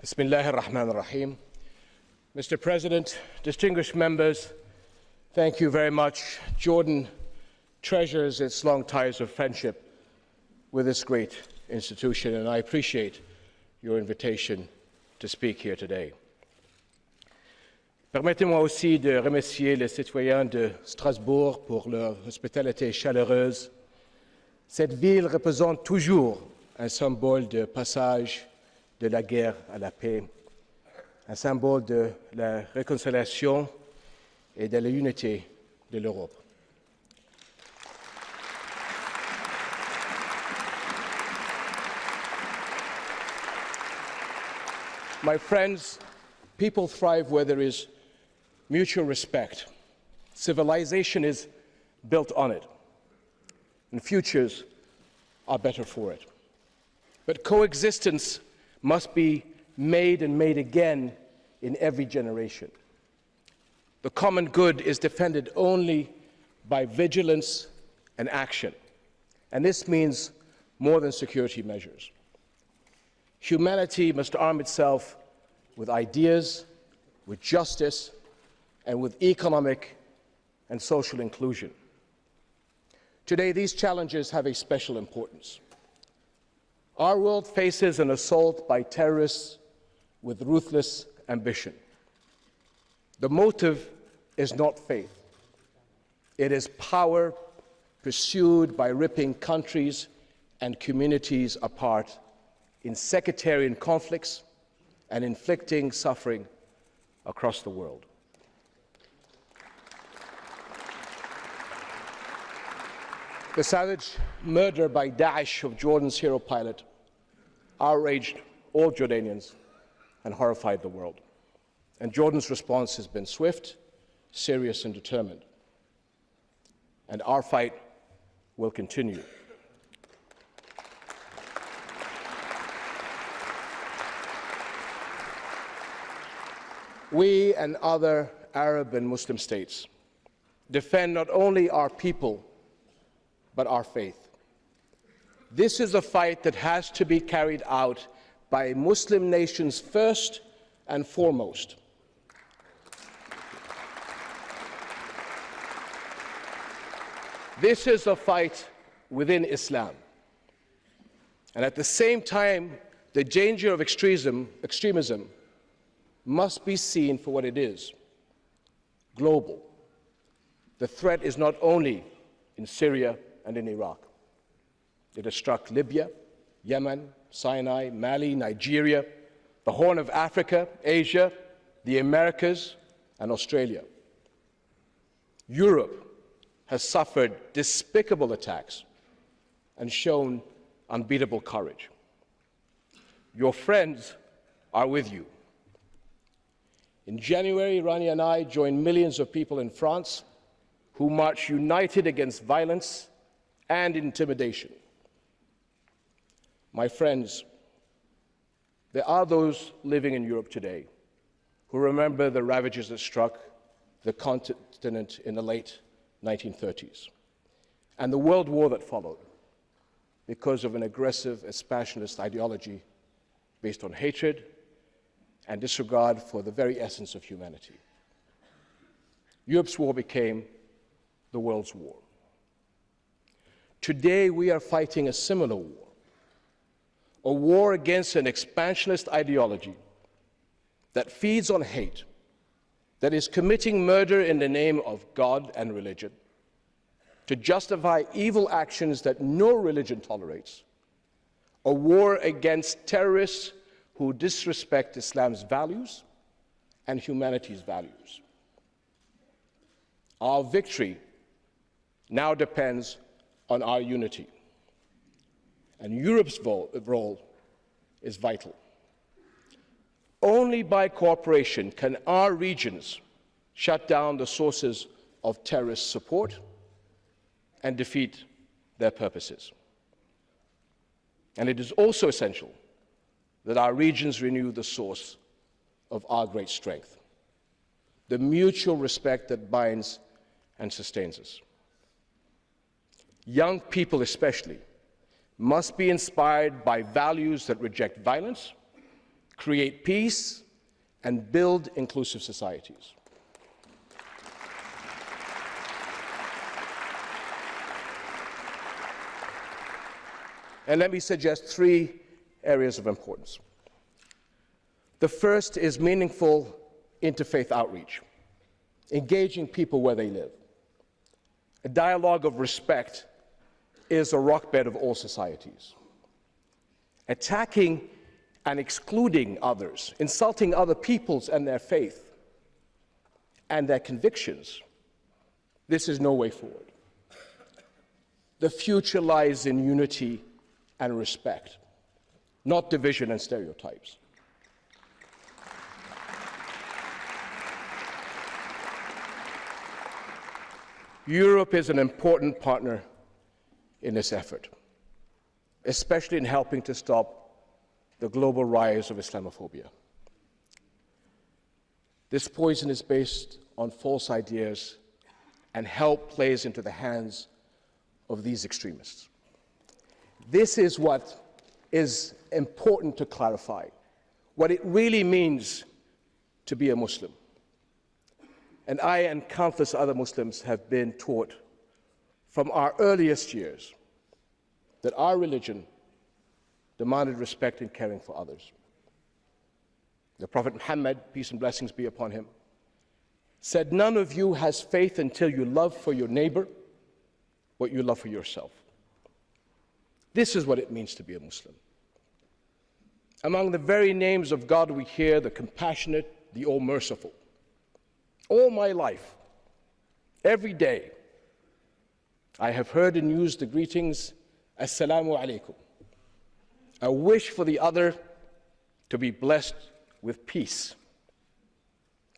Bismillah ar-Rahman ar-Rahim. Mr. President, distinguished members, thank you very much. Jordan treasures its long ties of friendship with this great institution, and I appreciate your invitation to speak here today. Permettez-moi aussi de remercier les citoyens de Strasbourg pour leur hospitalité chaleureuse. Cette ville représente toujours un symbole de passage de la guerre à la paix, un symbole de la réconciliation et de l'unité de l'Europe. My friends, people thrive where there is mutual respect. Civilization is built on it, and futures are better for it. But coexistence must be made and made again in every generation. The common good is defended only by vigilance and action, and this means more than security measures. Humanity must arm itself with ideas, with justice, and with economic and social inclusion. Today, these challenges have a special importance. Our world faces an assault by terrorists with ruthless ambition. The motive is not faith. It is power pursued by ripping countries and communities apart in sectarian conflicts and inflicting suffering across the world. The savage murder by Daesh of Jordan's hero pilot outraged all Jordanians and horrified the world. And Jordan's response has been swift, serious, and determined. And our fight will continue. We and other Arab and Muslim states defend not only our people, but our faith. This is a fight that has to be carried out by Muslim nations first and foremost. This is a fight within Islam. And at the same time, the danger of extremism must be seen for what it is, global. The threat is not only in Syria and in Iraq. It has struck Libya, Yemen, Sinai, Mali, Nigeria, the Horn of Africa, Asia, the Americas, and Australia. Europe has suffered despicable attacks and shown unbeatable courage. Your friends are with you. In January, Rani and I joined millions of people in France who marched united against violence and intimidation. My friends, there are those living in Europe today who remember the ravages that struck the continent in the late 1930s and the world war that followed because of an aggressive expansionist ideology based on hatred and disregard for the very essence of humanity. Europe's war became the world's war. Today, we are fighting a similar war, a war against an expansionist ideology that feeds on hate, that is committing murder in the name of God and religion, to justify evil actions that no religion tolerates, a war against terrorists who disrespect Islam's values and humanity's values. Our victory now depends on our unity, and Europe's role is vital. Only by cooperation can our regions shut down the sources of terrorist support and defeat their purposes. And it is also essential that our regions renew the source of our great strength, the mutual respect that binds and sustains us. Young people especially must be inspired by values that reject violence, create peace, and build inclusive societies. And let me suggest 3 areas of importance. The first is meaningful interfaith outreach, engaging people where they live. A dialogue of respect is a rockbed of all societies. Attacking and excluding others, insulting other peoples and their faith and their convictions, this is no way forward. The future lies in unity and respect, not division and stereotypes. Europe is an important partner in this effort, especially in helping to stop the global rise of Islamophobia. This poison is based on false ideas, and help plays into the hands of these extremists. This is what is important to clarify, what it really means to be a Muslim. And I and countless other Muslims have been taught from our earliest years that our religion demanded respect and caring for others. The Prophet Muhammad, peace and blessings be upon him, said, "None of you has faith until you love for your neighbor what you love for yourself." This is what it means to be a Muslim. Among the very names of God we hear the compassionate, the all-merciful. All my life, every day, I have heard and used the greetings, Assalamu alaikum, a wish for the other to be blessed with peace.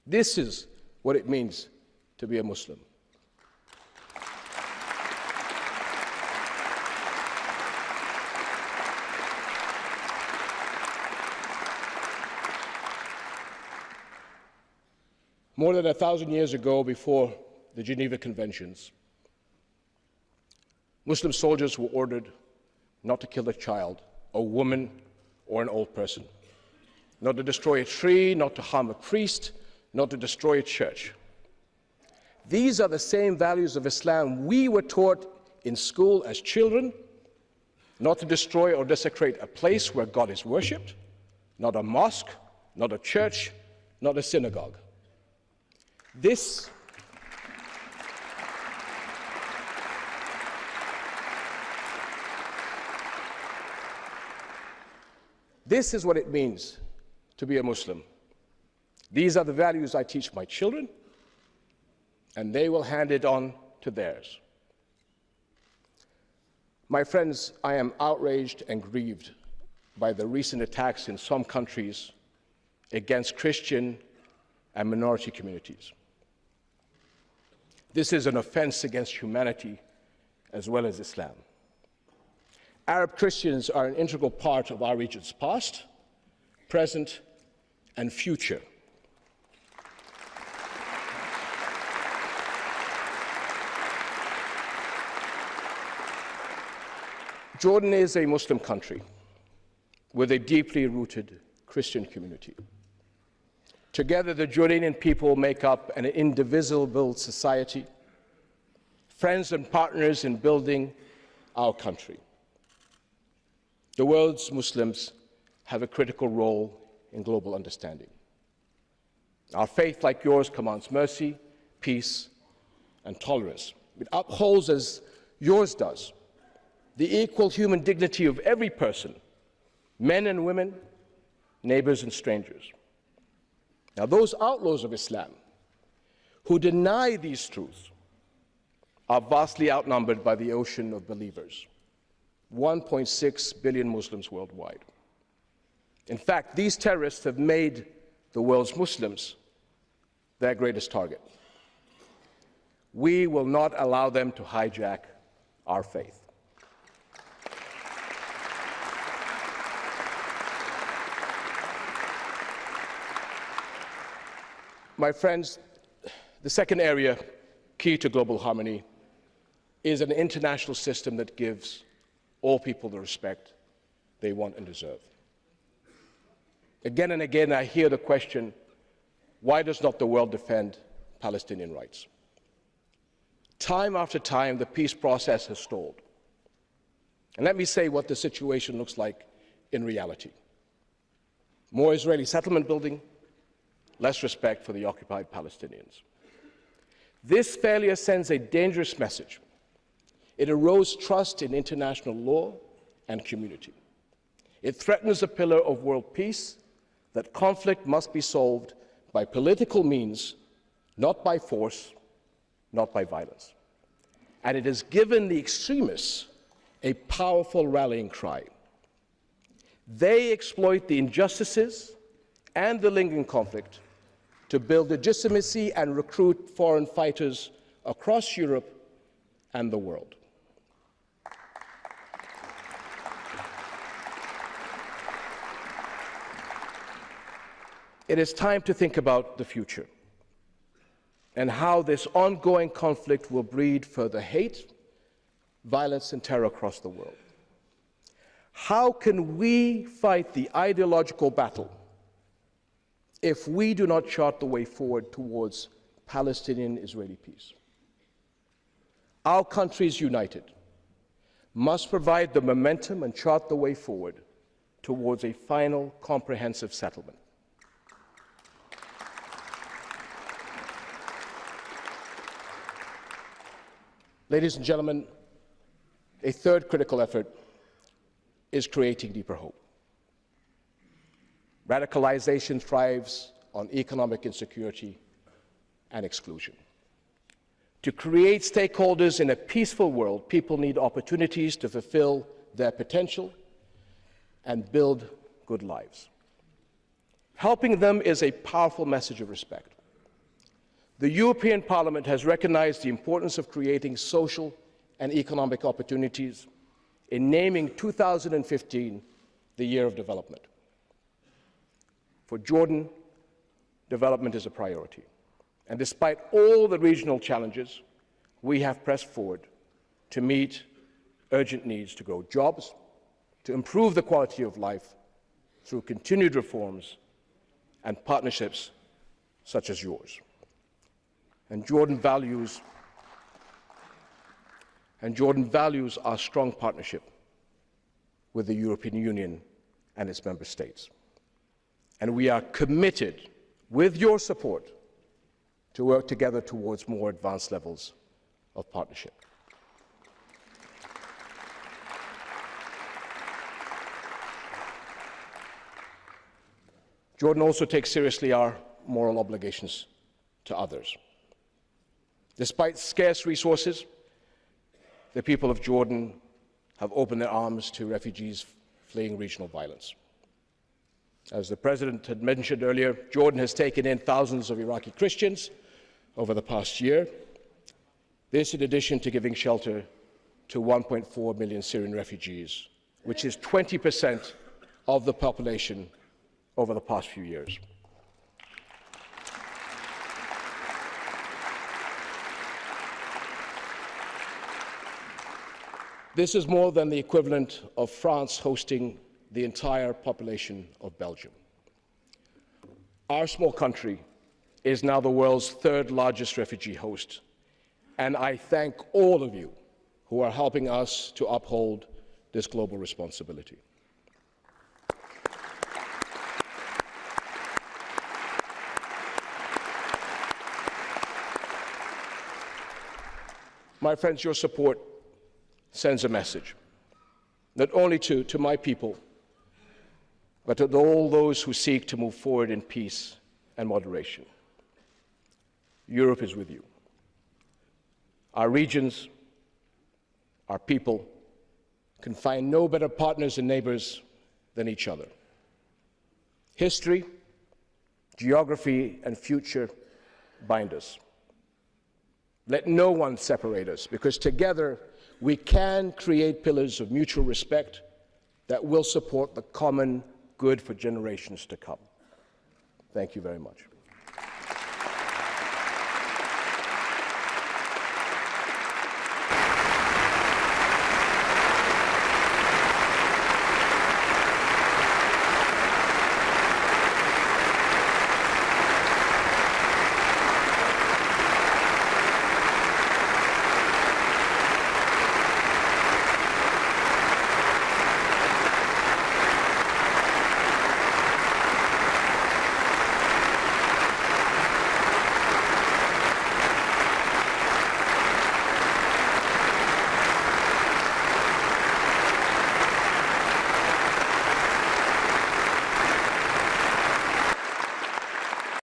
This is what it means to be a Muslim. More than 1,000 years ago, before the Geneva Conventions, Muslim soldiers were ordered not to kill a child, a woman, or an old person, not to destroy a tree, not to harm a priest, not to destroy a church. These are the same values of Islam we were taught in school as children: not to destroy or desecrate a place where God is worshipped, not a mosque, not a church, not a synagogue. This is what it means to be a Muslim. These are the values I teach my children, and they will hand it on to theirs. My friends, I am outraged and grieved by the recent attacks in some countries against Christian and minority communities. This is an offense against humanity as well as Islam. Arab Christians are an integral part of our region's past, present, and future. Jordan is a Muslim country with a deeply rooted Christian community. Together, the Jordanian people make up an indivisible society, friends and partners in building our country. The world's Muslims have a critical role in global understanding. Our faith, like yours, commands mercy, peace, and tolerance. It upholds, as yours does, the equal human dignity of every person, men and women, neighbors and strangers. Now, those outlaws of Islam who deny these truths are vastly outnumbered by the ocean of believers, 1.6 billion Muslims worldwide. In fact, these terrorists have made the world's Muslims their greatest target. We will not allow them to hijack our faith. My friends, the second area key to global harmony is an international system that gives all people the respect they want and deserve. Again and again, I hear the question, why does not the world defend Palestinian rights? Time after time, the peace process has stalled. And let me say what the situation looks like in reality. More Israeli settlement building, less respect for the occupied Palestinians. This failure sends a dangerous message. It erodes trust in international law and community. It threatens a pillar of world peace, that conflict must be solved by political means, not by force, not by violence. And it has given the extremists a powerful rallying cry. They exploit the injustices and the lingering conflict to build legitimacy and recruit foreign fighters across Europe and the world. It is time to think about the future and how this ongoing conflict will breed further hate, violence, and terror across the world. How can we fight the ideological battle if we do not chart the way forward towards Palestinian-Israeli peace? Our countries united must provide the momentum and chart the way forward towards a final comprehensive settlement. Ladies and gentlemen, a third critical effort is creating deeper hope. Radicalization thrives on economic insecurity and exclusion. To create stakeholders in a peaceful world, people need opportunities to fulfill their potential and build good lives. Helping them is a powerful message of respect. The European Parliament has recognized the importance of creating social and economic opportunities in naming 2015 the Year of Development. For Jordan, development is a priority. And despite all the regional challenges, we have pressed forward to meet urgent needs to grow jobs, to improve the quality of life through continued reforms and partnerships such as yours. And Jordan values our strong partnership with the European Union and its member states. And we are committed, with your support, to work together towards more advanced levels of partnership. Jordan also takes seriously our moral obligations to others. Despite scarce resources, the people of Jordan have opened their arms to refugees fleeing regional violence. As the President had mentioned earlier, Jordan has taken in thousands of Iraqi Christians over the past year. This in addition to giving shelter to 1.4 million Syrian refugees, which is 20% of the population over the past few years. This is more than the equivalent of France hosting the entire population of Belgium. Our small country is now the world's third largest refugee host, and I thank all of you who are helping us to uphold this global responsibility. My friends, your support sends a message, not only to my people, but to all those who seek to move forward in peace and moderation. Europe is with you. Our regions, our people, can find no better partners and neighbors than each other. History, geography, and future bind us. Let no one separate us, because together we can create pillars of mutual respect that will support the common good for generations to come. Thank you very much.